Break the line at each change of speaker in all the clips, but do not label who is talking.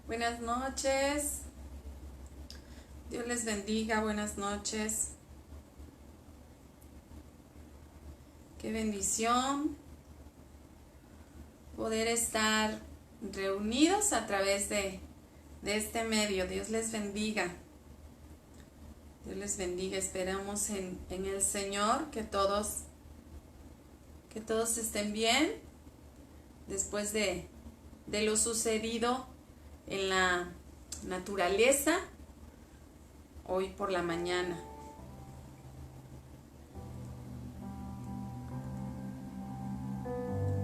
Buenas noches. Dios les bendiga. Buenas noches. Qué bendición poder estar reunidos a través de este medio. Dios les bendiga. Dios les bendiga. Esperamos en el Señor que todos estén bien después de lo sucedido en la naturaleza hoy por la mañana.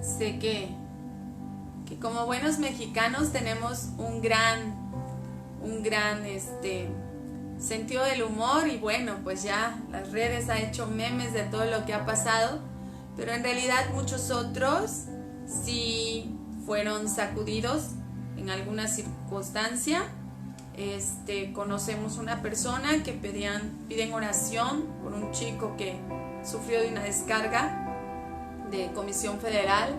Sé que como buenos mexicanos tenemos un gran sentido del humor, y bueno, pues ya las redes han hecho memes de todo lo que ha pasado, pero en realidad muchos otros sí fueron sacudidos en alguna circunstancia. Conocemos una persona que piden oración por un chico que sufrió de una descarga de Comisión Federal.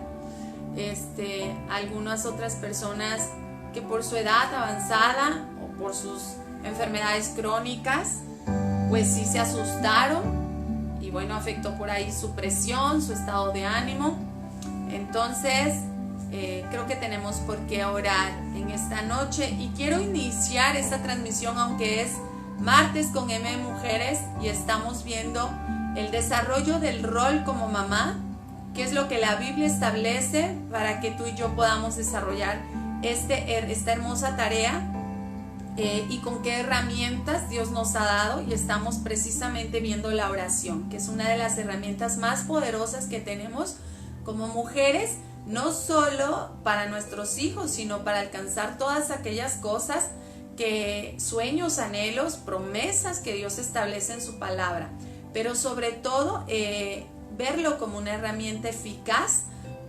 Algunas otras personas que por su edad avanzada o por sus enfermedades crónicas, pues sí se asustaron y bueno, afectó por ahí su presión, su estado de ánimo. Entonces creo que tenemos por qué orar en esta noche, y quiero iniciar esta transmisión, aunque es martes con M Mujeres, y estamos viendo el desarrollo del rol como mamá, qué es lo que la Biblia establece para que tú y yo podamos desarrollar esta hermosa tarea, y con qué herramientas Dios nos ha dado. Y estamos precisamente viendo la oración, que es una de las herramientas más poderosas que tenemos como mujeres, no solo para nuestros hijos, sino para alcanzar todas aquellas cosas, sueños, anhelos, promesas que Dios establece en su palabra, pero sobre todo verlo como una herramienta eficaz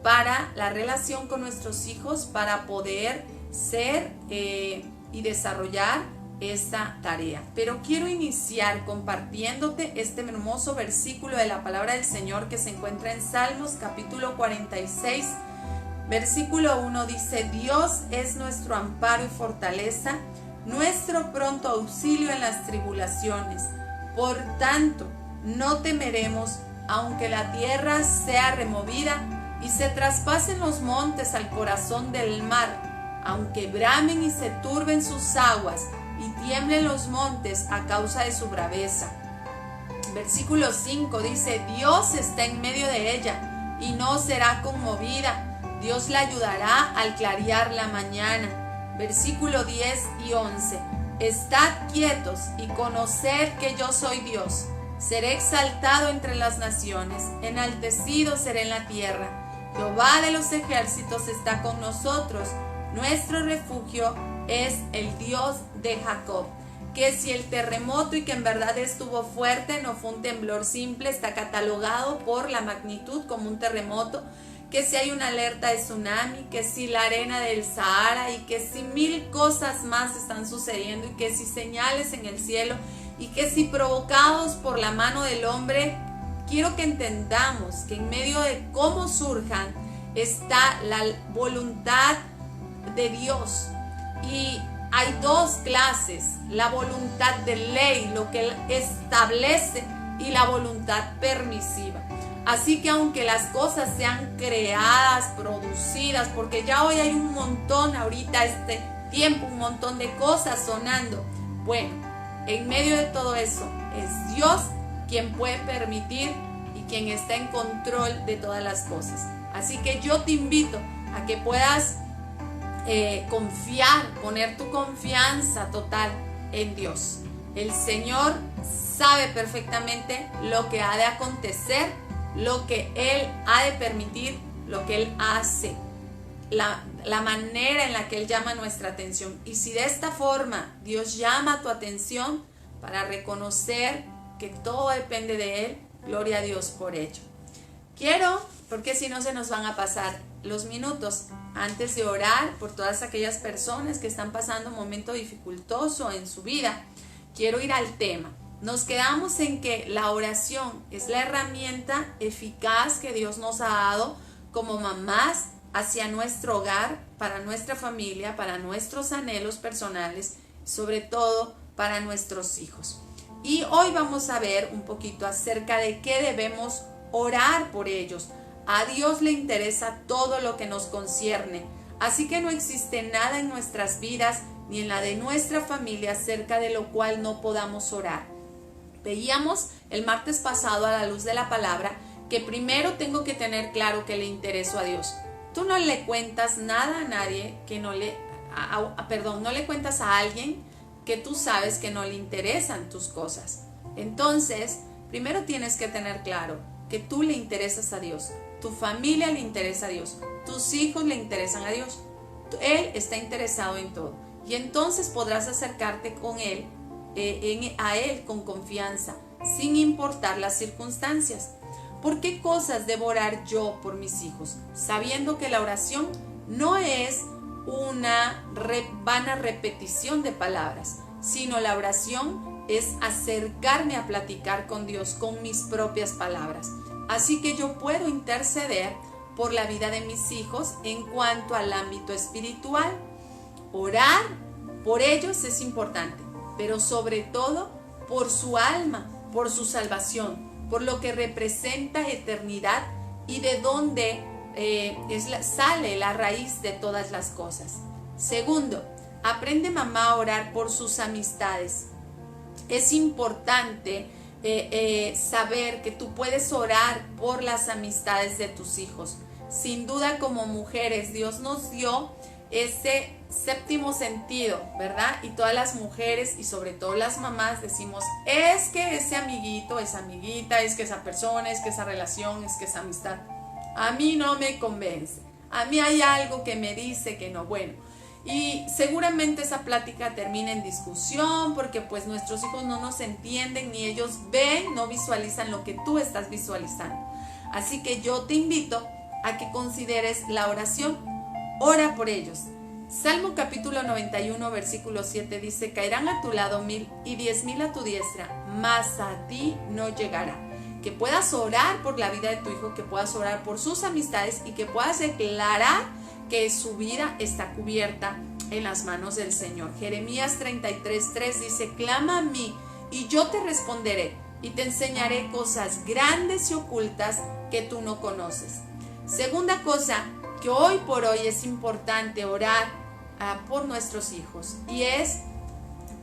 para la relación con nuestros hijos, para poder ser y desarrollar esta tarea. Pero quiero iniciar compartiéndote este hermoso versículo de la palabra del Señor que se encuentra en Salmos capítulo 46, versículo 1. Dice: Dios es nuestro amparo y fortaleza, nuestro pronto auxilio en las tribulaciones. Por tanto, no temeremos, aunque la tierra sea removida y se traspasen los montes al corazón del mar, aunque bramen y se turben sus aguas y tiemblen los montes a causa de su braveza. Versículo 5 dice: Dios está en medio de ella y no será conmovida. Dios la ayudará al clarear la mañana. Versículo 10 y 11. Estad quietos y conoced que yo soy Dios. Seré exaltado entre las naciones, enaltecido seré en la tierra. Jehová de los ejércitos está con nosotros. Nuestro refugio es el Dios de Jacob. Que si el terremoto, y que en verdad estuvo fuerte, no fue un temblor simple, está catalogado por la magnitud como un terremoto. Que si hay una alerta de tsunami, que si la arena del Sahara, y que si 1000 cosas más están sucediendo, y que si señales en el cielo, y que si provocados por la mano del hombre. Quiero que entendamos que en medio de cómo surjan está la voluntad de Dios, y hay dos clases: la voluntad de ley, lo que Él establece, y la voluntad permisiva. Así que aunque las cosas sean creadas, producidas, porque ya hoy hay un montón, ahorita este tiempo, un montón de cosas sonando, bueno, en medio de todo eso es Dios quien puede permitir y quien está en control de todas las cosas. Así que yo te invito a que puedas confiar, poner tu confianza total en Dios. El Señor sabe perfectamente lo que ha de acontecer, lo que Él ha de permitir, lo que Él hace, la manera en la que Él llama nuestra atención. Y si de esta forma Dios llama tu atención para reconocer que todo depende de Él, gloria a Dios por ello. Porque si no se nos van a pasar los minutos, antes de orar por todas aquellas personas que están pasando un momento dificultoso en su vida, quiero ir al tema. Nos quedamos en que la oración es la herramienta eficaz que Dios nos ha dado como mamás hacia nuestro hogar, para nuestra familia, para nuestros anhelos personales, sobre todo para nuestros hijos. Y hoy vamos a ver un poquito acerca de qué debemos orar por ellos. A Dios le interesa todo lo que nos concierne, así que no existe nada en nuestras vidas ni en la de nuestra familia acerca de lo cual no podamos orar. Veíamos el martes pasado a la luz de la palabra que primero tengo que tener claro que le intereso a Dios. Tú no le cuentas nada a nadie que no le cuentas a alguien que tú sabes que no le interesan tus cosas. Entonces, primero tienes que tener claro que tú le interesas a Dios, tu familia le interesa a Dios, tus hijos le interesan a Dios. Él está interesado en todo y entonces podrás acercarte con Él, a Él con confianza, sin importar las circunstancias. ¿Por qué cosas debo orar yo por mis hijos? Sabiendo que la oración no es una vana repetición de palabras, sino la oración es acercarme a platicar con Dios con mis propias palabras. Así que yo puedo interceder por la vida de mis hijos en cuanto al ámbito espiritual. Orar por ellos es importante, pero sobre todo por su alma, por su salvación, por lo que representa eternidad y de dónde sale la raíz de todas las cosas. Segundo, aprende mamá a orar por sus amistades. Es importante saber que tú puedes orar por las amistades de tus hijos. Sin duda, como mujeres, Dios nos dio ese séptimo sentido, ¿verdad? Y todas las mujeres y sobre todo las mamás decimos, es que ese amiguito, esa amiguita, es que esa persona, es que esa relación, es que esa amistad, a mí no me convence, a mí hay algo que me dice que no. Bueno, y seguramente esa plática termina en discusión porque pues nuestros hijos no nos entienden ni ellos ven, no visualizan lo que tú estás visualizando. Así que yo te invito a que consideres la oración. Ora por ellos. Salmo capítulo 91 versículo 7 dice, caerán a tu lado 1000 y 10,000 a tu diestra, mas a ti no llegará. Que puedas orar por la vida de tu hijo, que puedas orar por sus amistades y que puedas declarar que su vida está cubierta en las manos del Señor. Jeremías 33:3 dice, clama a mí y yo te responderé y te enseñaré cosas grandes y ocultas que tú no conoces. Segunda cosa que hoy por hoy es importante orar por nuestros hijos y es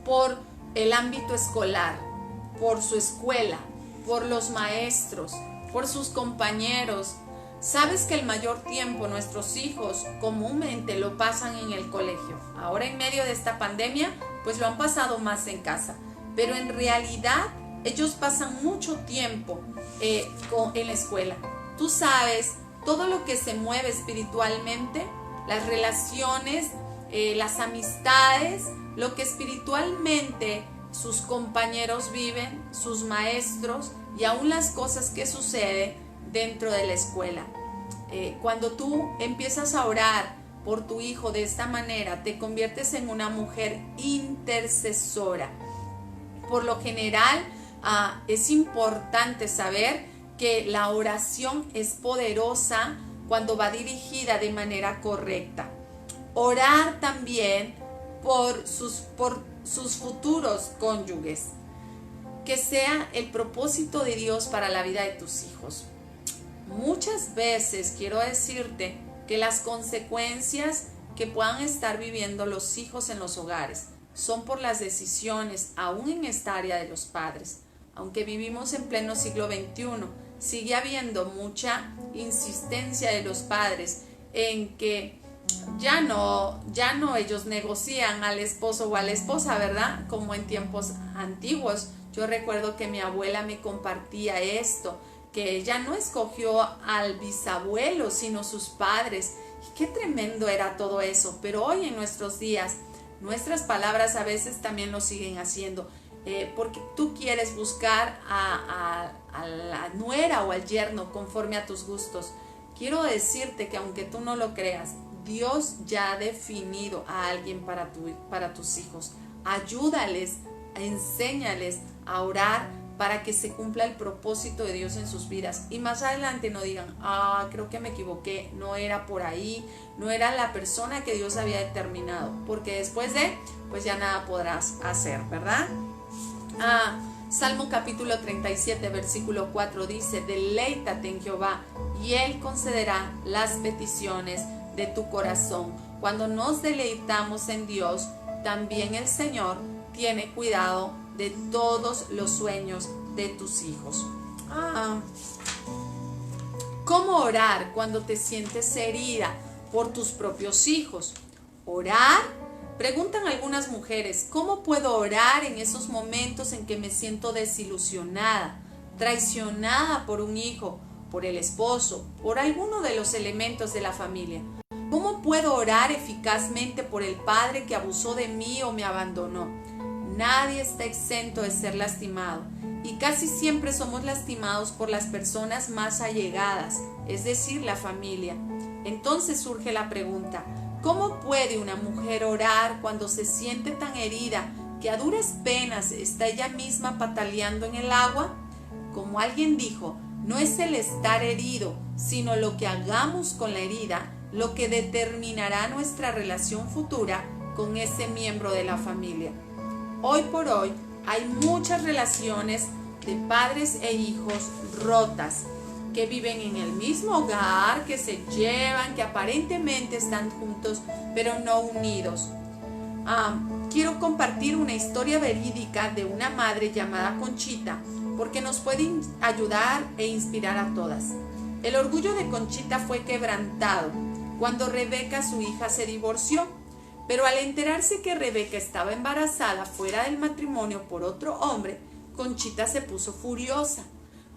por el ámbito escolar, por su escuela, por los maestros, por sus compañeros. Sabes que el mayor tiempo nuestros hijos comúnmente lo pasan en el colegio. Ahora en medio de esta pandemia pues lo han pasado más en casa, pero en realidad ellos pasan mucho tiempo en la escuela. Tú sabes todo lo que se mueve espiritualmente, las relaciones, las amistades, lo que espiritualmente sus compañeros viven, sus maestros y aún las cosas que suceden dentro de la escuela. Cuando tú empiezas a orar por tu hijo de esta manera, te conviertes en una mujer intercesora. Por lo general, es importante saber que la oración es poderosa cuando va dirigida de manera correcta. Orar también por sus futuros cónyuges. Que sea el propósito de Dios para la vida de tus hijos. Muchas veces quiero decirte que las consecuencias que puedan estar viviendo los hijos en los hogares son por las decisiones, aún en esta área de los padres. Aunque vivimos en pleno siglo XXI, sigue habiendo mucha insistencia de los padres en que ya no ellos negocian al esposo o a la esposa, ¿verdad? Como en tiempos antiguos. Yo recuerdo que mi abuela me compartía esto, que ella no escogió al bisabuelo, sino sus padres. Y qué tremendo era todo eso. Pero hoy en nuestros días, nuestras palabras a veces también lo siguen haciendo. Porque tú quieres buscar a la nuera o al yerno conforme a tus gustos. Quiero decirte que aunque tú no lo creas, Dios ya ha definido a alguien para tus hijos. Ayúdales, enséñales a orar para que se cumpla el propósito de Dios en sus vidas. Y más adelante no digan, creo que me equivoqué, no era por ahí, no era la persona que Dios había determinado, porque después de, pues ya nada podrás hacer, ¿verdad? Salmo capítulo 37, versículo 4 dice, deleítate en Jehová y Él concederá las peticiones de tu corazón. Cuando nos deleitamos en Dios, también el Señor tiene cuidado de todos los sueños de tus hijos. ¿Cómo orar cuando te sientes herida por tus propios hijos? Orar. Preguntan algunas mujeres, ¿cómo puedo orar en esos momentos en que me siento desilusionada, traicionada por un hijo, por el esposo, por alguno de los elementos de la familia? ¿Cómo puedo orar eficazmente por el padre que abusó de mí o me abandonó? Nadie está exento de ser lastimado y casi siempre somos lastimados por las personas más allegadas, es decir, la familia. Entonces surge la pregunta, ¿cómo puede una mujer orar cuando se siente tan herida que a duras penas está ella misma pataleando en el agua? Como alguien dijo, no es el estar herido, sino lo que hagamos con la herida, lo que determinará nuestra relación futura con ese miembro de la familia. Hoy por hoy hay muchas relaciones de padres e hijos rotas, que viven en el mismo hogar, que se llevan, que aparentemente están juntos, pero no unidos. Quiero compartir una historia verídica de una madre llamada Conchita, porque nos puede ayudar e inspirar a todas. El orgullo de Conchita fue quebrantado cuando Rebeca, su hija, se divorció, pero al enterarse que Rebeca estaba embarazada fuera del matrimonio por otro hombre, Conchita se puso furiosa.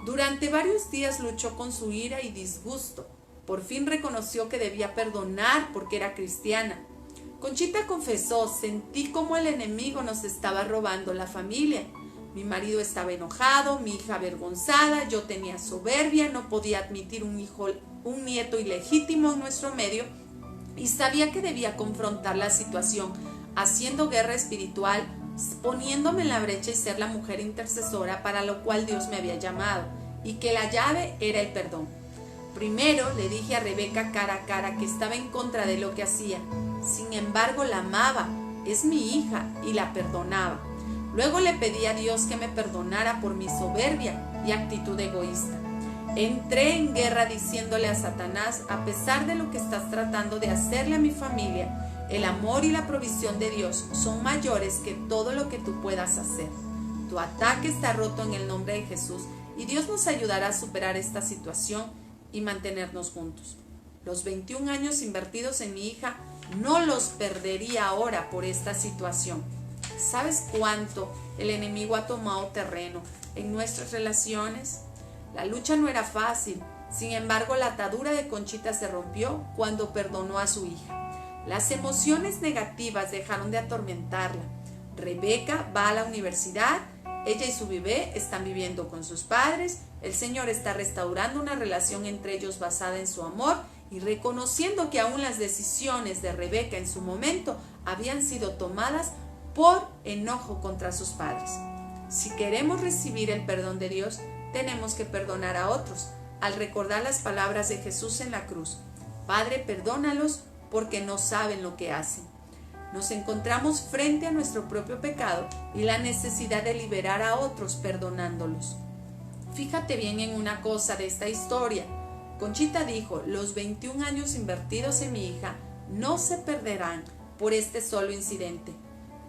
Durante varios días luchó con su ira y disgusto. Por fin reconoció que debía perdonar porque era cristiana. Conchita confesó, sentí como el enemigo nos estaba robando la familia. Mi marido estaba enojado, mi hija avergonzada, yo tenía soberbia, no podía admitir un nieto ilegítimo en nuestro medio y sabía que debía confrontar la situación, haciendo guerra espiritual, poniéndome en la brecha y ser la mujer intercesora para lo cual Dios me había llamado, y que la llave era el perdón. Primero le dije a Rebeca cara a cara que estaba en contra de lo que hacía. Sin embargo, la amaba, es mi hija, y la perdonaba. Luego le pedí a Dios que me perdonara por mi soberbia y actitud egoísta. Entré en guerra diciéndole a Satanás, a pesar de lo que estás tratando de hacerle a mi familia, el amor y la provisión de Dios son mayores que todo lo que tú puedas hacer. Tu ataque está roto en el nombre de Jesús y Dios nos ayudará a superar esta situación y mantenernos juntos. Los 21 años invertidos en mi hija no los perdería ahora por esta situación. ¿Sabes cuánto el enemigo ha tomado terreno en nuestras relaciones? La lucha no era fácil, sin embargo la atadura de Conchita se rompió cuando perdonó a su hija. Las emociones negativas dejaron de atormentarla. Rebeca va a la universidad, ella y su bebé están viviendo con sus padres, el Señor está restaurando una relación entre ellos basada en su amor y reconociendo que aún las decisiones de Rebeca en su momento habían sido tomadas por enojo contra sus padres. Si queremos recibir el perdón de Dios, tenemos que perdonar a otros, al recordar las palabras de Jesús en la cruz. Padre, perdónalos porque no saben lo que hacen. Nos encontramos frente a nuestro propio pecado y la necesidad de liberar a otros perdonándolos. Fíjate bien en una cosa de esta historia. Conchita dijo, los 21 años invertidos en mi hija no se perderán por este solo incidente.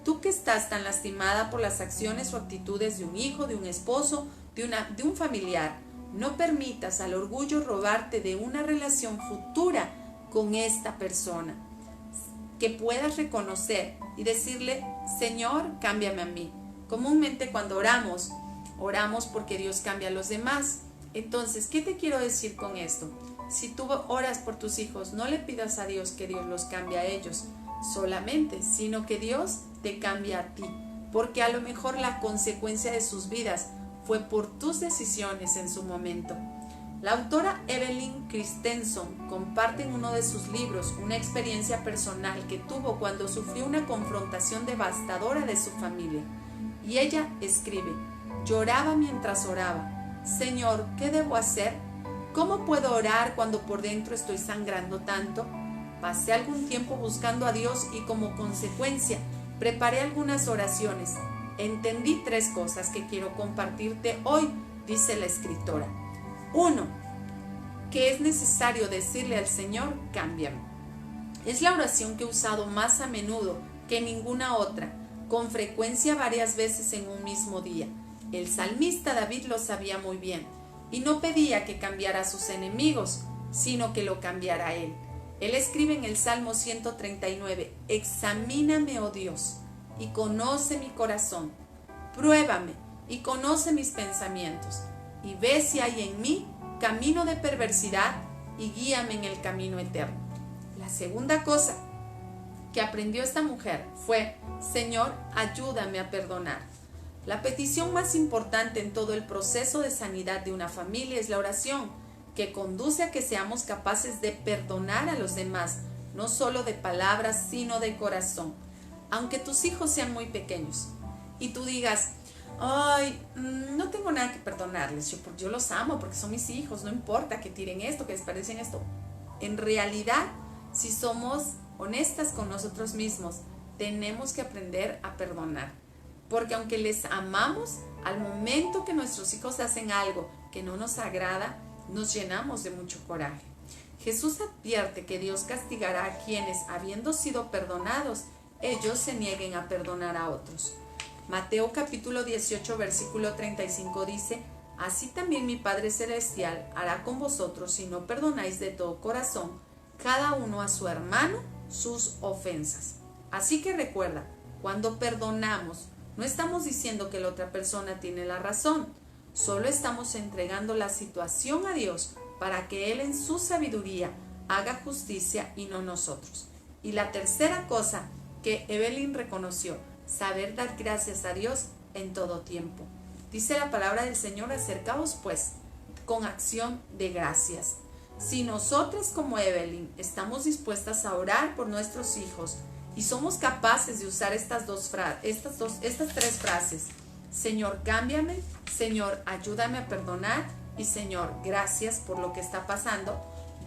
Tú que estás tan lastimada por las acciones o actitudes de un hijo, de un esposo, de un familiar, no permitas al orgullo robarte de una relación futura con esta persona. Que puedas reconocer y decirle, Señor, cámbiame a mí. Comúnmente cuando oramos porque Dios cambia a los demás. Entonces, ¿qué te quiero decir con esto? Si tú oras por tus hijos, no le pidas a Dios que Dios los cambie a ellos solamente, sino que Dios te cambia a ti, porque a lo mejor la consecuencia de sus vidas fue por tus decisiones en su momento. La autora Evelyn Christensen comparte en uno de sus libros una experiencia personal que tuvo cuando sufrió una confrontación devastadora de su familia. Y ella escribe, Lloraba mientras oraba. Señor, ¿qué debo hacer? ¿Cómo puedo orar cuando por dentro estoy sangrando tanto? Pasé algún tiempo buscando a Dios y como consecuencia preparé algunas oraciones. Entendí 3 cosas que quiero compartirte hoy, dice la escritora. 1. Que es necesario decirle al Señor, cámbiame. Es la oración que he usado más a menudo que ninguna otra, con frecuencia varias veces en un mismo día. El salmista David lo sabía muy bien y no pedía que cambiara a sus enemigos, sino que lo cambiara a él. Él escribe en el Salmo 139, examíname, oh Dios, y conoce mi corazón. Pruébame y conoce mis pensamientos, y ve si hay en mí camino de perversidad y guíame en el camino eterno. La segunda cosa que aprendió esta mujer fue, Señor, ayúdame a perdonar. La petición más importante en todo el proceso de sanidad de una familia es la oración, que conduce a que seamos capaces de perdonar a los demás, no solo de palabras, sino de corazón. Aunque tus hijos sean muy pequeños y tú digas, ay, no tengo nada que perdonarles, yo los amo porque son mis hijos, no importa que tiren esto, que desperdicien esto. En realidad, si somos honestas con nosotros mismos, tenemos que aprender a perdonar. Porque aunque les amamos, al momento que nuestros hijos hacen algo que no nos agrada, nos llenamos de mucho coraje. Jesús advierte que Dios castigará a quienes, habiendo sido perdonados, ellos se nieguen a perdonar a otros. Mateo capítulo 18, versículo 35 dice, así también mi Padre Celestial hará con vosotros si no perdonáis de todo corazón, cada uno a su hermano, sus ofensas. Así que recuerda, cuando perdonamos, no estamos diciendo que la otra persona tiene la razón, solo estamos entregando la situación a Dios para que Él en su sabiduría haga justicia y no nosotros. Y la tercera cosa que Evelyn reconoció, saber dar gracias a Dios en todo tiempo. Dice la palabra del Señor, acercaos pues con acción de gracias. Si nosotras como Evelyn estamos dispuestas a orar por nuestros hijos y somos capaces de usar estas 3 frases, Señor, cámbiame, Señor, ayúdame a perdonar y Señor, gracias por lo que está pasando,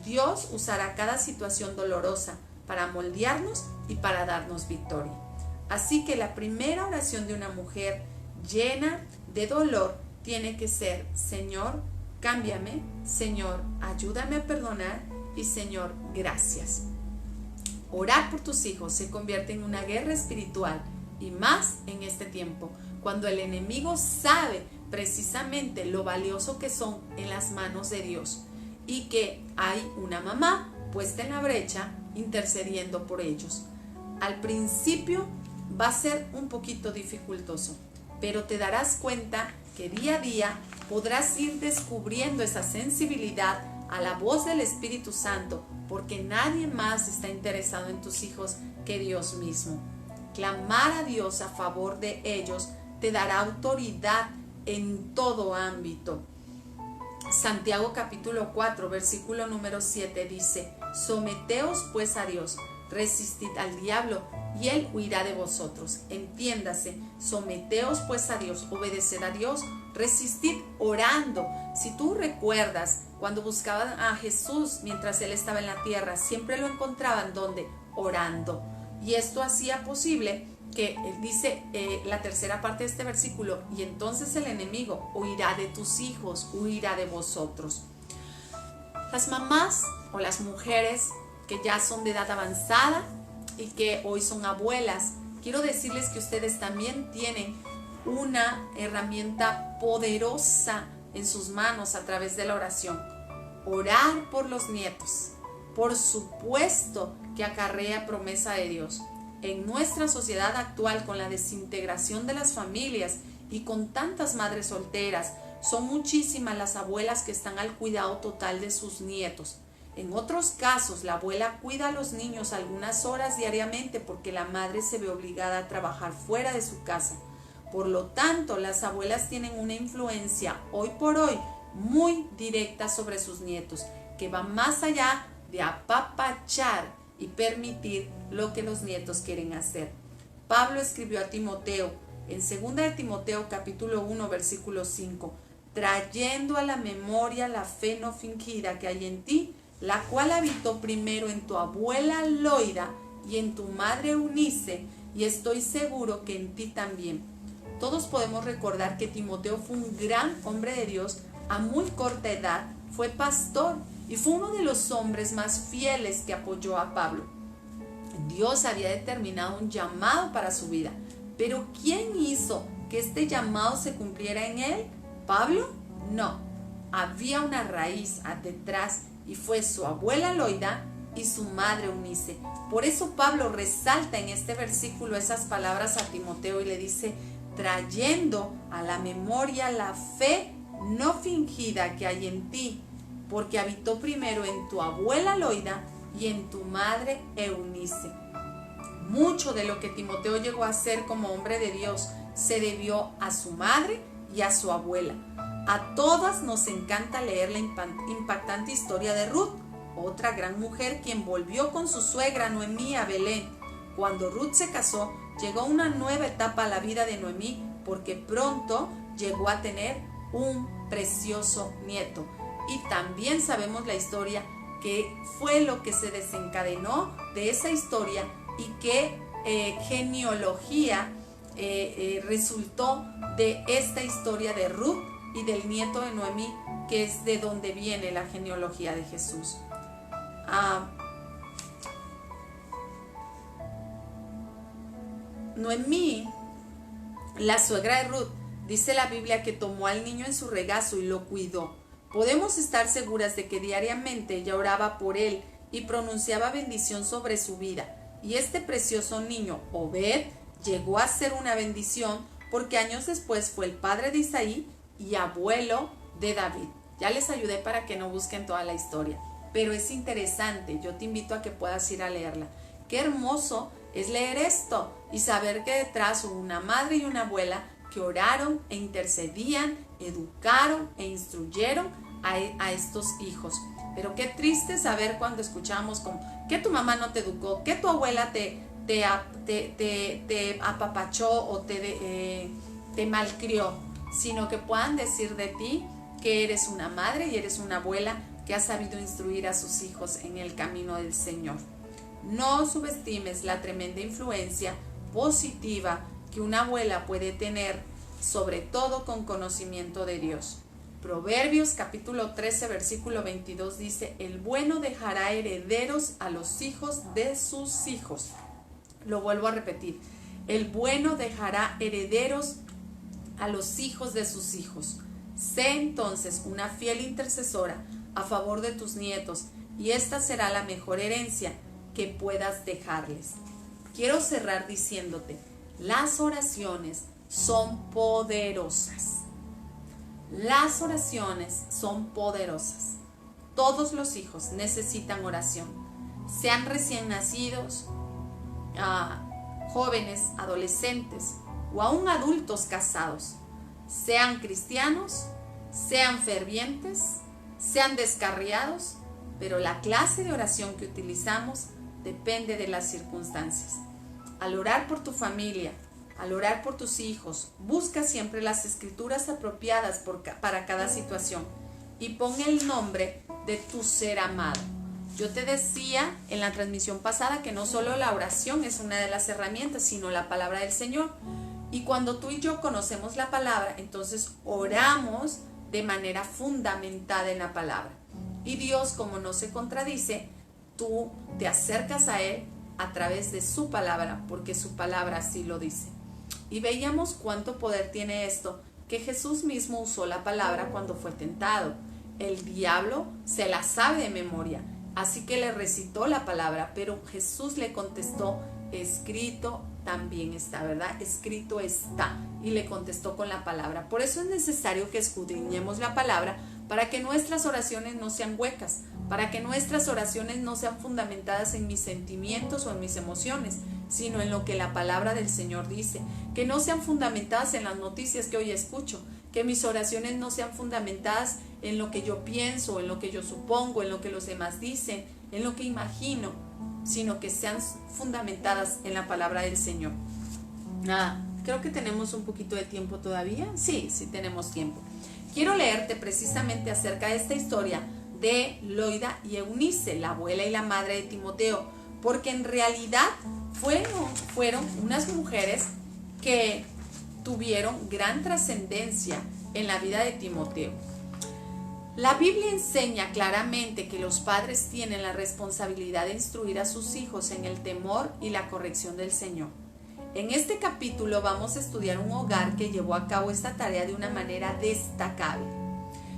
Dios usará cada situación dolorosa para moldearnos y para darnos victoria. Así que la primera oración de una mujer llena de dolor tiene que ser, Señor, cámbiame, Señor, ayúdame a perdonar y Señor, gracias. Orar por tus hijos se convierte en una guerra espiritual y más en este tiempo, cuando el enemigo sabe precisamente lo valioso que son en las manos de Dios y que hay una mamá puesta en la brecha intercediendo por ellos. Al principio va a ser un poquito dificultoso, pero te darás cuenta que día a día podrás ir descubriendo esa sensibilidad a la voz del Espíritu Santo, porque nadie más está interesado en tus hijos que Dios mismo. Clamar a Dios a favor de ellos te dará autoridad en todo ámbito. Santiago capítulo 4, versículo número 7 dice, someteos pues a Dios, resistid al diablo y él huirá de vosotros. Entiéndase, someteos pues a Dios, obedeced a Dios, resistid orando. Si tú recuerdas, cuando buscaban a Jesús mientras él estaba en la tierra, siempre lo encontraban donde orando. Y esto hacía posible que dice la tercera parte de este versículo, y entonces el enemigo huirá de tus hijos, huirá de vosotros. Las mamás o las mujeres que ya son de edad avanzada y que hoy son abuelas, quiero decirles que ustedes también tienen una herramienta poderosa en sus manos a través de la oración. Orar por los nietos, por supuesto que acarrea promesa de Dios. En nuestra sociedad actual, con la desintegración de las familias y con tantas madres solteras, son muchísimas las abuelas que están al cuidado total de sus nietos. En otros casos, la abuela cuida a los niños algunas horas diariamente porque la madre se ve obligada a trabajar fuera de su casa. Por lo tanto, las abuelas tienen una influencia hoy por hoy muy directa sobre sus nietos, que va más allá de apapachar y permitir lo que los nietos quieren hacer. Pablo escribió a Timoteo en 2 de Timoteo capítulo 1 versículo 5, trayendo a la memoria la fe no fingida que hay en ti, la cual habitó primero en tu abuela Loida y en tu madre Eunice, y estoy seguro que en ti también. Todos podemos recordar que Timoteo fue un gran hombre de Dios a muy corta edad, fue pastor y fue uno de los hombres más fieles que apoyó a Pablo. Dios había determinado un llamado para su vida, pero ¿quién hizo que este llamado se cumpliera en él? ¿Pablo? No, había una raíz detrás y fue su abuela Loida y su madre Eunice. Por eso Pablo resalta en este versículo esas palabras a Timoteo y le dice, trayendo a la memoria la fe no fingida que hay en ti, porque habitó primero en tu abuela Loida y en tu madre Eunice. Mucho de lo que Timoteo llegó a ser como hombre de Dios se debió a su madre y a su abuela. A todas nos encanta leer la impactante historia de Ruth, otra gran mujer quien volvió con su suegra Noemí a Belén. Cuando Ruth se casó, llegó una nueva etapa a la vida de Noemí porque pronto llegó a tener un precioso nieto. Y también sabemos la historia que fue lo que se desencadenó de esa historia y qué genealogía resultó de esta historia de Ruth y del nieto de Noemí, que es de donde viene la genealogía de Jesús. Noemí, la suegra de Ruth, dice la Biblia que tomó al niño en su regazo y lo cuidó. Podemos estar seguras de que diariamente ella oraba por él y pronunciaba bendición sobre su vida. Y este precioso niño, Obed, llegó a ser una bendición porque años después fue el padre de Isaí y abuelo de David. Ya les ayudé para que no busquen toda la historia, pero es interesante, yo te invito a que puedas ir a leerla. Qué hermoso es leer esto y saber que detrás hubo una madre y una abuela que oraron e intercedían, educaron e instruyeron a estos hijos. Pero qué triste saber cuando escuchamos que tu mamá no te educó, que tu abuela te apapachó o te malcrió, sino que puedan decir de ti que eres una madre y eres una abuela que ha sabido instruir a sus hijos en el camino del Señor. No subestimes la tremenda influencia positiva que una abuela puede tener, sobre todo con conocimiento de Dios. Proverbios capítulo 13 versículo 22 dice, el bueno dejará herederos a los hijos de sus hijos. Lo vuelvo a repetir, el bueno dejará herederos a los hijos de sus hijos. Sé entonces una fiel intercesora a favor de tus nietos y esta será la mejor herencia que puedas dejarles. Quiero cerrar diciéndote, las oraciones son poderosas. Las oraciones son poderosas. Todos los hijos necesitan oración, sean recién nacidos, jóvenes, adolescentes o aún adultos casados, sean cristianos, sean fervientes, sean descarriados, pero la clase de oración que utilizamos depende de las circunstancias. Al orar por tu familia, al orar por tus hijos, busca siempre las escrituras apropiadas para cada situación y pon el nombre de tu ser amado. Yo te decía en la transmisión pasada que no solo la oración es una de las herramientas, sino la palabra del Señor. Y cuando tú y yo conocemos la palabra, entonces oramos de manera fundamentada en la palabra. Y Dios, como no se contradice, tú te acercas a Él a través de su palabra, porque su palabra así lo dice. Y veíamos cuánto poder tiene esto, que Jesús mismo usó la palabra cuando fue tentado. El diablo se la sabe de memoria, así que le recitó la palabra, pero Jesús le contestó, escrito también está, ¿verdad? Escrito está. Y le contestó con la palabra. Por eso es necesario que escudriñemos la palabra para que nuestras oraciones no sean huecas, para que nuestras oraciones no sean fundamentadas en mis sentimientos o en mis emociones, sino en lo que la palabra del Señor dice, que no sean fundamentadas en las noticias que hoy escucho, que mis oraciones no sean fundamentadas en lo que yo pienso, en lo que yo supongo, en lo que los demás dicen, en lo que imagino, sino que sean fundamentadas en la palabra del Señor. creo que tenemos un poquito de tiempo todavía. Sí, sí tenemos tiempo. Quiero leerte precisamente acerca de esta historia de Loida y Eunice, la abuela y la madre de Timoteo, porque en realidad fueron unas mujeres que tuvieron gran trascendencia en la vida de Timoteo. La Biblia enseña claramente que los padres tienen la responsabilidad de instruir a sus hijos en el temor y la corrección del Señor. En este capítulo vamos a estudiar un hogar que llevó a cabo esta tarea de una manera destacable.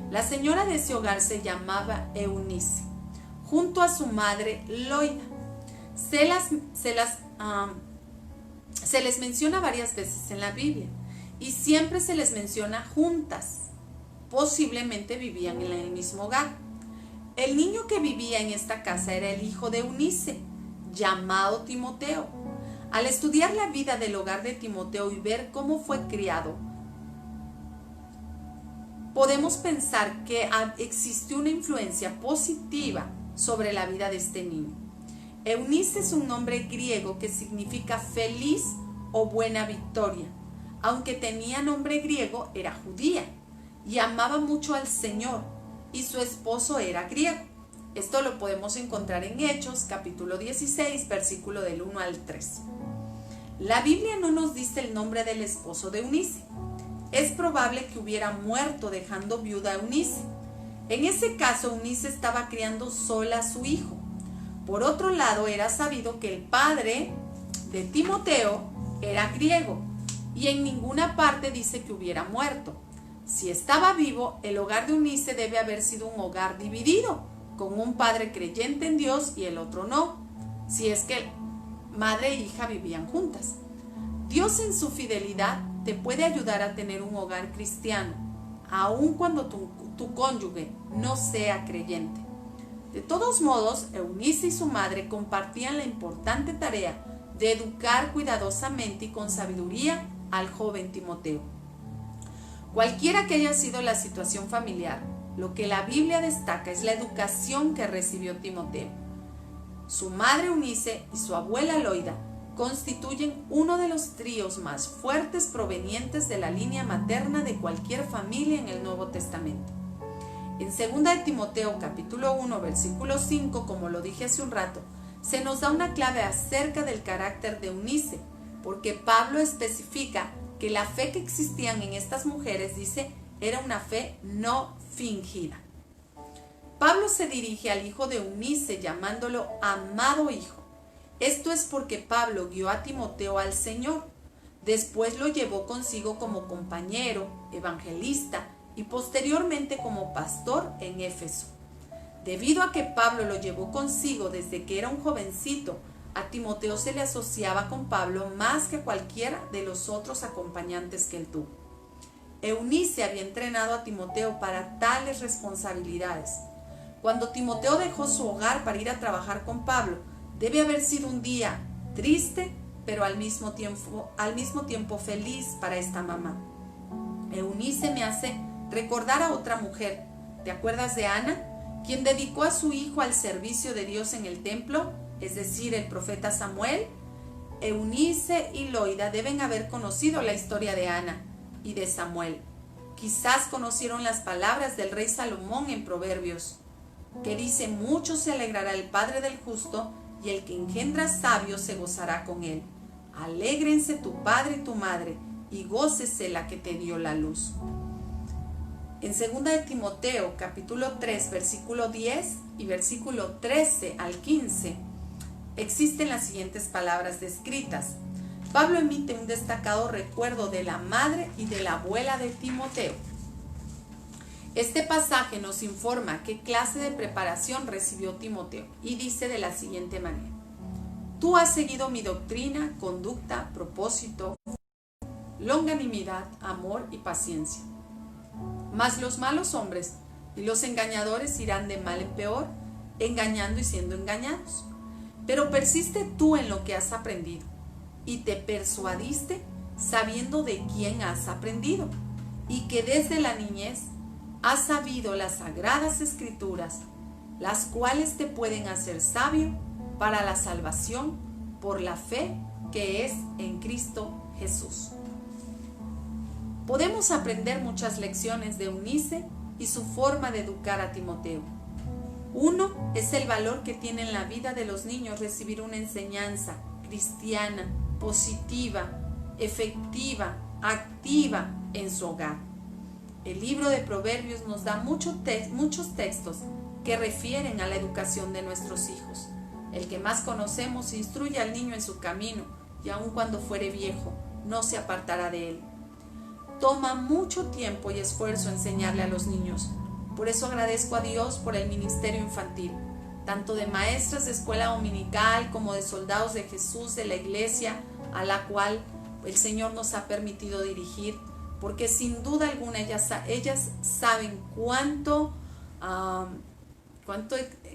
La señora de ese hogar se llamaba Eunice, junto a su madre Loida. Se les menciona varias veces en la Biblia y siempre se les menciona juntas. Posiblemente vivían en el mismo hogar. El niño que vivía en esta casa era el hijo de Eunice, llamado Timoteo. Al estudiar la vida del hogar de Timoteo y ver cómo fue criado, podemos pensar que existió una influencia positiva sobre la vida de este niño. Eunice es un nombre griego que significa feliz o buena victoria. Aunque tenía nombre griego, era judía y amaba mucho al Señor, y su esposo era griego. Esto lo podemos encontrar en Hechos, capítulo 16, versículo del 1 al 3. La Biblia no nos dice el nombre del esposo de Eunice. Es probable que hubiera muerto dejando viuda a Eunice. En ese caso, Eunice estaba criando sola a su hijo. Por otro lado, era sabido que el padre de Timoteo era griego, y en ninguna parte dice que hubiera muerto. Si estaba vivo, el hogar de Eunice debe haber sido un hogar dividido, con un padre creyente en Dios y el otro no, si es que madre e hija vivían juntas. Dios en su fidelidad te puede ayudar a tener un hogar cristiano, aun cuando tu cónyuge no sea creyente. De todos modos, Eunice y su madre compartían la importante tarea de educar cuidadosamente y con sabiduría al joven Timoteo. Cualquiera que haya sido la situación familiar, lo que la Biblia destaca es la educación que recibió Timoteo. Su madre Eunice y su abuela Loida constituyen uno de los tríos más fuertes provenientes de la línea materna de cualquier familia en el Nuevo Testamento. En 2 de Timoteo capítulo 1 versículo 5, como lo dije hace un rato, se nos da una clave acerca del carácter de Eunice, porque Pablo especifica que la fe que existían en estas mujeres, dice, era una fe no fingida. Pablo se dirige al hijo de Eunice llamándolo amado hijo. Esto es porque Pablo guió a Timoteo al Señor. Después lo llevó consigo como compañero, evangelista y posteriormente como pastor en Éfeso. Debido a que Pablo lo llevó consigo desde que era un jovencito, a Timoteo se le asociaba con Pablo más que a cualquiera de los otros acompañantes que él tuvo. Eunice había entrenado a Timoteo para tales responsabilidades. Cuando Timoteo dejó su hogar para ir a trabajar con Pablo, debe haber sido un día triste, pero al mismo tiempo feliz para esta mamá. Eunice me hace recordar a otra mujer. ¿Te acuerdas de Ana, quien dedicó a su hijo al servicio de Dios en el templo? Es decir, el profeta Samuel. Eunice y Loida deben haber conocido la historia de Ana y de Samuel. Quizás conocieron las palabras del rey Salomón en Proverbios, que dice: mucho se alegrará el padre del justo, y el que engendra sabio se gozará con él. Alégrense tu padre y tu madre, y gócese la que te dio la luz. En 2 de Timoteo, capítulo 3, versículo 10 y versículo 13 al 15, existen las siguientes palabras descritas. Pablo emite un destacado recuerdo de la madre y de la abuela de Timoteo. Este pasaje nos informa qué clase de preparación recibió Timoteo y dice de la siguiente manera: tú has seguido mi doctrina, conducta, propósito, longanimidad, amor y paciencia. Mas los malos hombres y los engañadores irán de mal en peor, engañando y siendo engañados. Pero persiste tú en lo que has aprendido, y te persuadiste sabiendo de quién has aprendido, y que desde la niñez has sabido las sagradas escrituras, las cuales te pueden hacer sabio para la salvación por la fe que es en Cristo Jesús. Podemos aprender muchas lecciones de Eunice y su forma de educar a Timoteo. Uno es el valor que tiene en la vida de los niños recibir una enseñanza cristiana, positiva, efectiva, activa en su hogar. El libro de Proverbios nos da muchos textos que refieren a la educación de nuestros hijos. El que más conocemos instruye al niño en su camino, y aun cuando fuere viejo, no se apartará de él. Toma mucho tiempo y esfuerzo enseñarle a los niños. Por eso agradezco a Dios por el ministerio infantil, tanto de maestras de escuela dominical como de soldados de Jesús de la iglesia a la cual el Señor nos ha permitido dirigir, porque sin duda alguna ellas saben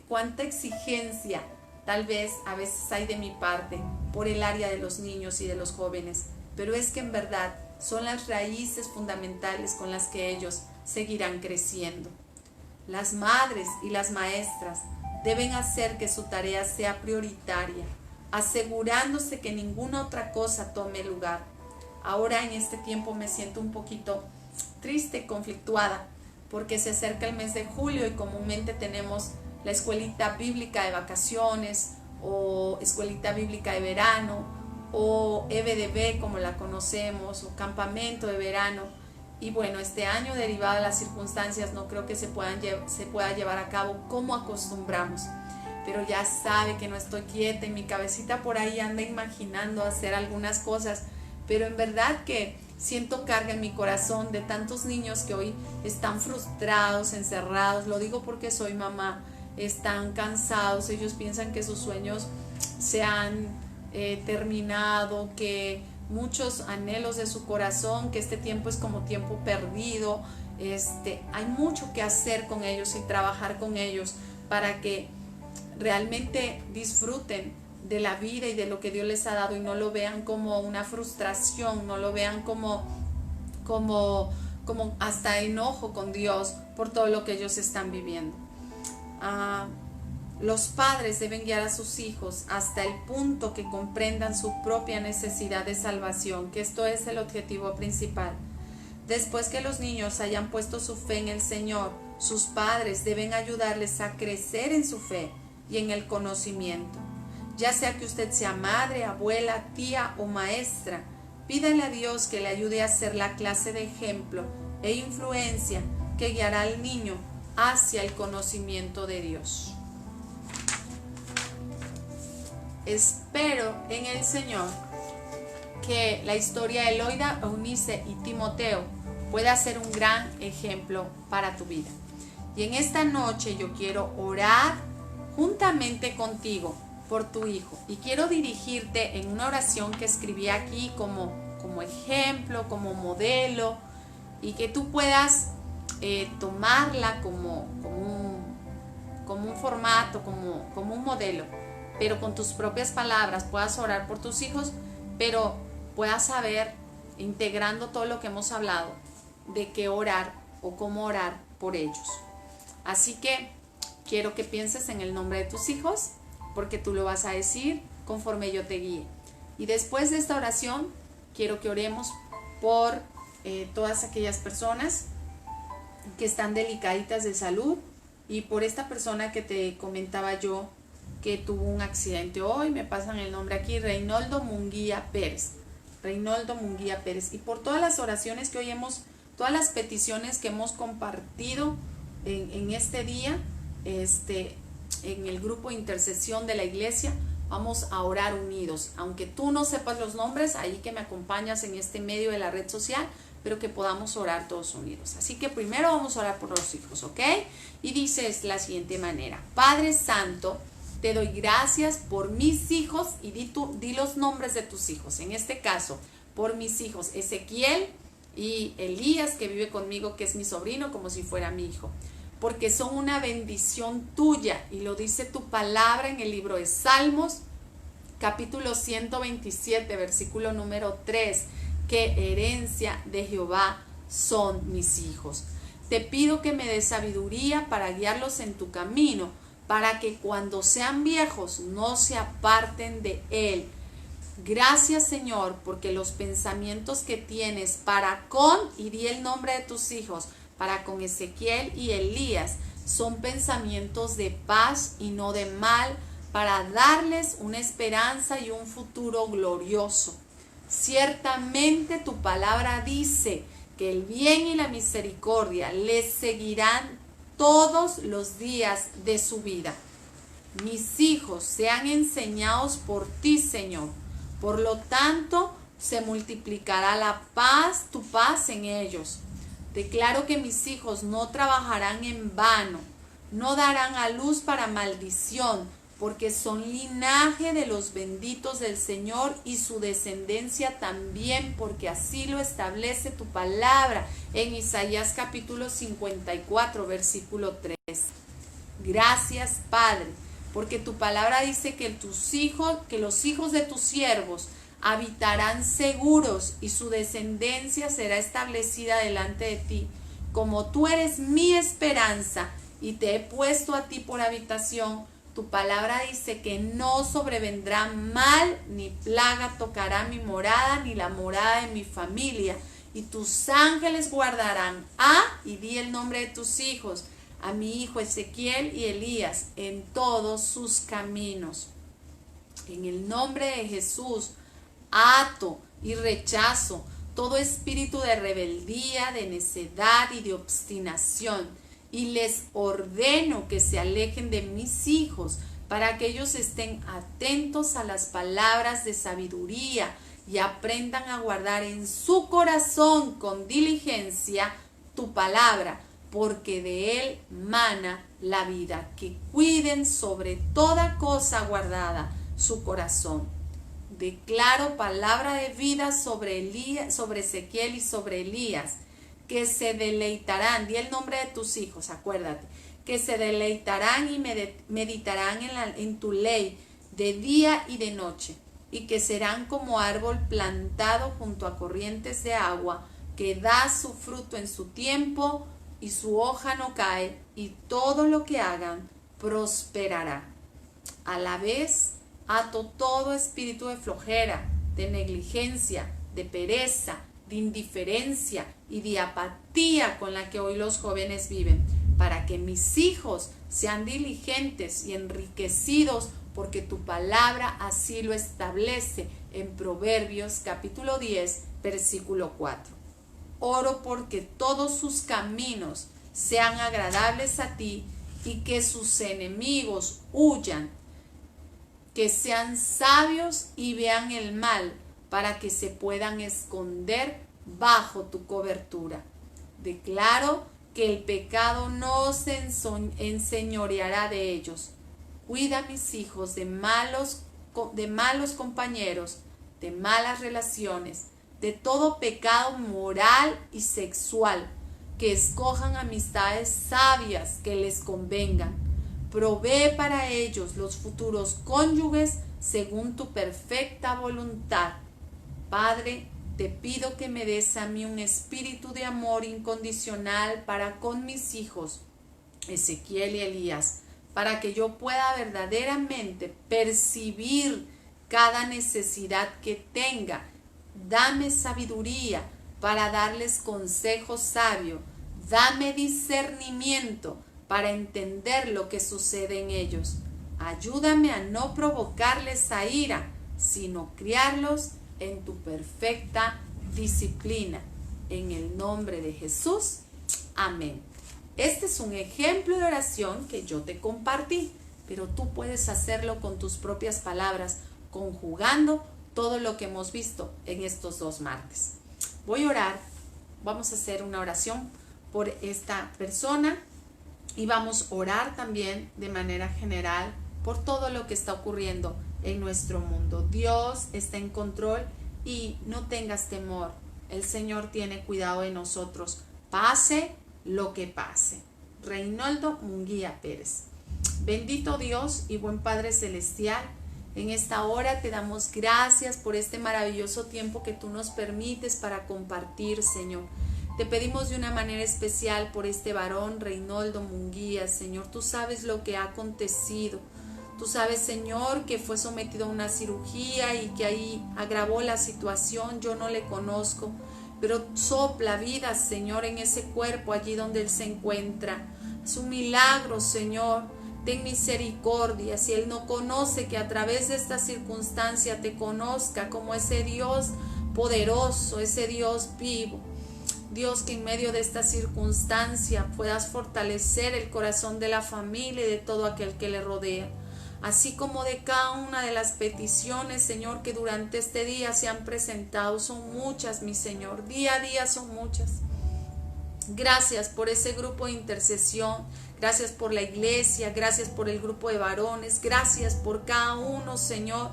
cuánta exigencia tal vez a veces hay de mi parte por el área de los niños y de los jóvenes, pero es que en verdad son las raíces fundamentales con las que ellos seguirán creciendo. Las madres y las maestras deben hacer que su tarea sea prioritaria, asegurándose que ninguna otra cosa tome lugar. Ahora en este tiempo me siento un poquito triste, conflictuada, porque se acerca el mes de julio y comúnmente tenemos la escuelita bíblica de vacaciones o escuelita bíblica de verano o EBDB como la conocemos, o campamento de verano. Y bueno, este año, derivado de las circunstancias, no creo que se pueda llevar a cabo como acostumbramos. Pero ya sabe que no estoy quieta y mi cabecita por ahí anda imaginando hacer algunas cosas. Pero en verdad que siento carga en mi corazón de tantos niños que hoy están frustrados, encerrados. Lo digo porque soy mamá. Están cansados, ellos piensan que sus sueños se han terminado, que muchos anhelos de su corazón, que este tiempo es como tiempo perdido. Hay mucho que hacer con ellos y trabajar con ellos para que realmente disfruten de la vida y de lo que Dios les ha dado y no lo vean como una frustración, no lo vean como hasta enojo con Dios por todo lo que ellos están viviendo. Los padres deben guiar a sus hijos hasta el punto que comprendan su propia necesidad de salvación, que esto es el objetivo principal. Después que los niños hayan puesto su fe en el Señor, sus padres deben ayudarles a crecer en su fe y en el conocimiento. Ya sea que usted sea madre, abuela, tía o maestra, pídale a Dios que le ayude a ser la clase de ejemplo e influencia que guiará al niño hacia el conocimiento de Dios. Espero en el Señor que la historia de Eloida, Eunice y Timoteo pueda ser un gran ejemplo para tu vida. Y en esta noche yo quiero orar juntamente contigo por tu hijo. Y quiero dirigirte en una oración que escribí aquí como ejemplo, como modelo, y que tú puedas tomarla como un formato, como un modelo, pero con tus propias palabras puedas orar por tus hijos, pero puedas saber, integrando todo lo que hemos hablado, de qué orar o cómo orar por ellos. Así que quiero que pienses en el nombre de tus hijos, porque tú lo vas a decir conforme yo te guíe. Y después de esta oración, quiero que oremos por todas aquellas personas que están delicaditas de salud, y por esta persona que te comentaba yo que tuvo un accidente hoy, me pasan el nombre aquí, Reinoldo Munguía Pérez, y por todas las oraciones que hoy todas las peticiones que hemos compartido en este día, en el grupo de intercesión de la iglesia. Vamos a orar unidos, aunque tú no sepas los nombres, ahí que me acompañas en este medio de la red social, pero que podamos orar todos unidos. Así que primero vamos a orar por los hijos, ¿ok? Y dices de la siguiente manera: Padre Santo, te doy gracias por mis hijos, y di los nombres de tus hijos. En este caso, por mis hijos Ezequiel y Elías, que vive conmigo, que es mi sobrino, como si fuera mi hijo, porque son una bendición tuya, y lo dice tu palabra en el libro de Salmos, capítulo 127, versículo número 3, que herencia de Jehová son mis hijos. Te pido que me des sabiduría para guiarlos en tu camino, para que cuando sean viejos no se aparten de él. Gracias, Señor, porque los pensamientos que tienes para con, y di el nombre de tus hijos, para con Ezequiel y Elías, son pensamientos de paz y no de mal, para darles una esperanza y un futuro glorioso. Ciertamente tu palabra dice que el bien y la misericordia les seguirán todos los días de su vida. Mis hijos sean enseñados por ti, Señor. Por lo tanto, se multiplicará la paz, tu paz en ellos. Declaro que mis hijos no trabajarán en vano, no darán a luz para maldición, porque son linaje de los benditos del Señor y su descendencia también, porque así lo establece tu palabra en Isaías capítulo 54, versículo 3. Gracias, Padre, porque tu palabra dice que los hijos de tus siervos habitarán seguros y su descendencia será establecida delante de ti. Como tú eres mi esperanza y te he puesto a ti por habitación, tu palabra dice que no sobrevendrá mal, ni plaga tocará mi morada, ni la morada de mi familia. Y tus ángeles guardarán y di el nombre de tus hijos, a mi hijo Ezequiel y Elías, en todos sus caminos. En el nombre de Jesús, ato y rechazo todo espíritu de rebeldía, de necedad y de obstinación, y les ordeno que se alejen de mis hijos, para que ellos estén atentos a las palabras de sabiduría y aprendan a guardar en su corazón con diligencia tu palabra, porque de él mana la vida. Que cuiden sobre toda cosa guardada su corazón. Declaro palabra de vida sobre Ezequiel y sobre Elías, que se deleitarán, di el nombre de tus hijos, acuérdate, que se deleitarán y meditarán en tu ley de día y de noche, y que serán como árbol plantado junto a corrientes de agua, que da su fruto en su tiempo, y su hoja no cae, y todo lo que hagan prosperará. A la vez, ato todo espíritu de flojera, de negligencia, de pereza, de indiferencia y de apatía con la que hoy los jóvenes viven, para que mis hijos sean diligentes y enriquecidos, porque tu palabra así lo establece en Proverbios capítulo 10, versículo 4. Oro porque todos sus caminos sean agradables a ti y que sus enemigos huyan, que sean sabios y vean el mal, para que se puedan esconder bajo tu cobertura. Declaro que el pecado no se enseñoreará de ellos. Cuida a mis hijos de malos compañeros, de malas relaciones, de todo pecado moral y sexual, que escojan amistades sabias que les convengan. Provee para ellos los futuros cónyuges según tu perfecta voluntad. Padre, te pido que me des a mí un espíritu de amor incondicional para con mis hijos, Ezequiel y Elías, para que yo pueda verdaderamente percibir cada necesidad que tenga. Dame sabiduría para darles consejo sabio. Dame discernimiento para entender lo que sucede en ellos. Ayúdame a no provocarles a ira, sino criarlos en tu perfecta disciplina. En el nombre de Jesús. Amén. Este es un ejemplo de oración que yo te compartí, pero tú puedes hacerlo con tus propias palabras, conjugando todo lo que hemos visto en estos 2 martes. Voy a orar, vamos a hacer una oración por esta persona y vamos a orar también de manera general por todo lo que está ocurriendo en nuestro mundo. Dios está en control y no tengas temor. El Señor tiene cuidado de nosotros, pase lo que pase. Reinaldo Munguía Pérez. Bendito Dios y buen Padre Celestial, en esta hora te damos gracias por este maravilloso tiempo que tú nos permites para compartir, Señor. Te pedimos de una manera especial por este varón, Reinaldo Munguía, Señor. Tú sabes lo que ha acontecido. Tú sabes, Señor, que fue sometido a una cirugía y que ahí agravó la situación. Yo no le conozco, pero sopla vida, Señor, en ese cuerpo allí donde él se encuentra. Es un milagro, Señor. Ten misericordia. Si él no conoce, que a través de esta circunstancia te conozca como ese Dios poderoso, ese Dios vivo. Dios, que en medio de esta circunstancia puedas fortalecer el corazón de la familia y de todo aquel que le rodea, así como de cada una de las peticiones, Señor, que durante este día se han presentado. Son muchas, mi Señor, día a día son muchas. Gracias por ese grupo de intercesión, gracias por la iglesia, gracias por el grupo de varones, gracias por cada uno, Señor,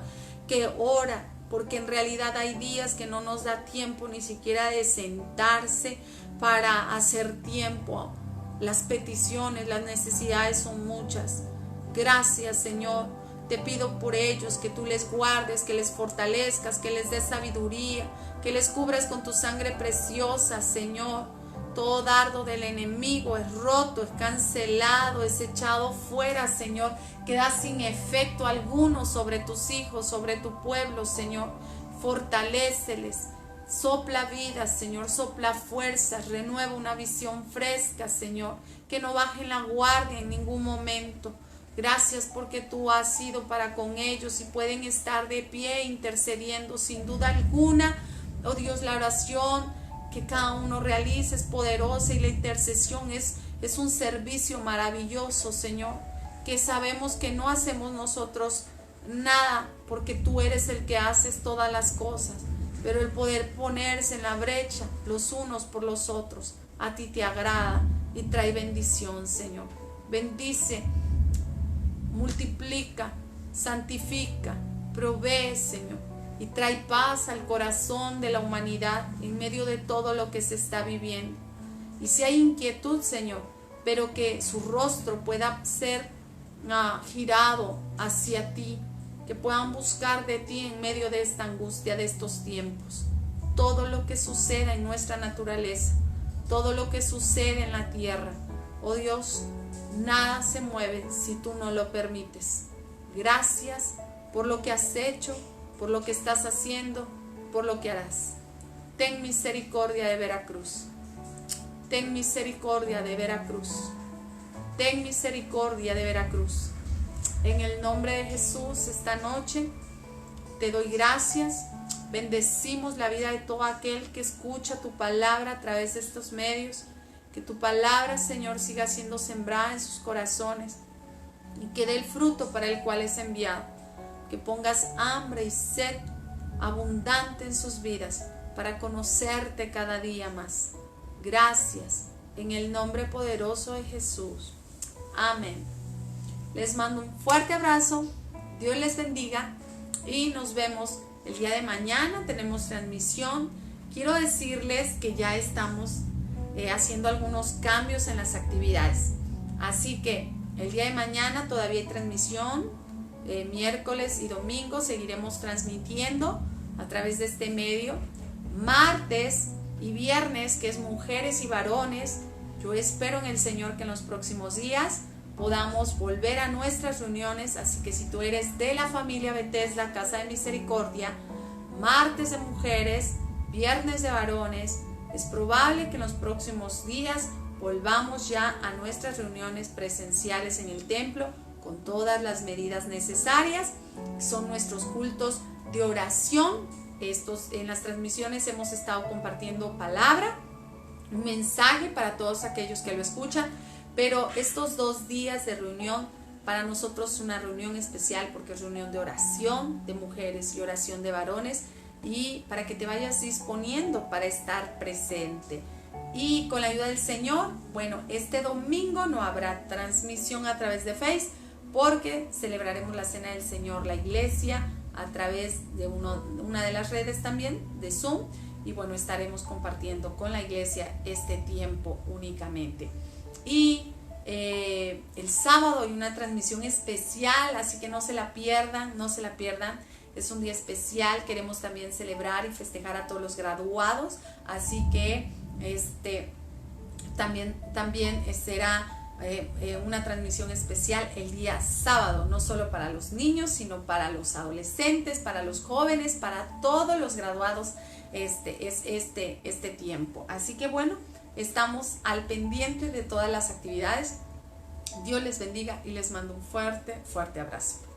que ora, porque en realidad hay días que no nos da tiempo ni siquiera de sentarse para hacer tiempo. Las peticiones, las necesidades son muchas. Gracias, Señor. Te pido por ellos que tú les guardes, que les fortalezcas, que les des sabiduría, que les cubras con tu sangre preciosa, Señor. Todo dardo del enemigo es roto, es cancelado, es echado fuera, Señor. Queda sin efecto alguno sobre tus hijos, sobre tu pueblo, Señor. Fortaléceles. Sopla vida, Señor, sopla fuerzas, renueva una visión fresca, Señor. Que no bajen la guardia en ningún momento. Gracias porque tú has sido para con ellos y pueden estar de pie intercediendo sin duda alguna. Oh Dios, la oración que cada uno realice es poderosa y la intercesión es un servicio maravilloso, Señor, que sabemos que no hacemos nosotros nada porque tú eres el que haces todas las cosas, pero el poder ponerse en la brecha los unos por los otros, a ti te agrada y trae bendición, Señor. Bendice, multiplica, santifica, provee, Señor, y trae paz al corazón de la humanidad en medio de todo lo que se está viviendo. Y si hay inquietud, Señor, pero que su rostro pueda ser girado hacia ti, que puedan buscar de ti en medio de esta angustia de estos tiempos. Todo lo que suceda en nuestra naturaleza, todo lo que sucede en la tierra, oh Dios, nada se mueve si tú no lo permites. Gracias por lo que has hecho, por lo que estás haciendo, por lo que harás. Ten misericordia de Veracruz. Ten misericordia de Veracruz. Ten misericordia de Veracruz. En el nombre de Jesús, esta noche te doy gracias. Bendecimos la vida de todo aquel que escucha tu palabra a través de estos medios. Que tu palabra, Señor, siga siendo sembrada en sus corazones y que dé el fruto para el cual es enviado. Que pongas hambre y sed abundante en sus vidas para conocerte cada día más. Gracias, en el nombre poderoso de Jesús. Amén. Les mando un fuerte abrazo. Dios les bendiga y nos vemos el día de mañana. Tenemos transmisión. Quiero decirles que ya estamos haciendo algunos cambios en las actividades. Así que el día de mañana todavía hay transmisión. Miércoles y domingo seguiremos transmitiendo a través de este medio. Martes y viernes, que es mujeres y varones, yo espero en el Señor que en los próximos días podamos volver a nuestras reuniones. Así que si tú eres de la familia Bethesda Casa de Misericordia, martes de mujeres, viernes de varones, es probable que en los próximos días volvamos ya a nuestras reuniones presenciales en el templo con todas las medidas necesarias. Son nuestros cultos de oración. En las transmisiones hemos estado compartiendo palabra, un mensaje para todos aquellos que lo escuchan, pero estos 2 días de reunión para nosotros es una reunión especial porque es reunión de oración de mujeres y oración de varones, y para que te vayas disponiendo para estar presente. Y con la ayuda del Señor, bueno, este domingo no habrá transmisión a través de Facebook, porque celebraremos la Cena del Señor, la iglesia, a través de una de las redes también, de Zoom, y bueno, estaremos compartiendo con la iglesia este tiempo únicamente. Y el sábado hay una transmisión especial, así que no se la pierdan, no se la pierdan. Es un día especial, queremos también celebrar y festejar a todos los graduados, así que también será una transmisión especial el día sábado, no solo para los niños, sino para los adolescentes, para los jóvenes, para todos los graduados este tiempo. Así que bueno, estamos al pendiente de todas las actividades. Dios les bendiga y les mando un fuerte, fuerte abrazo.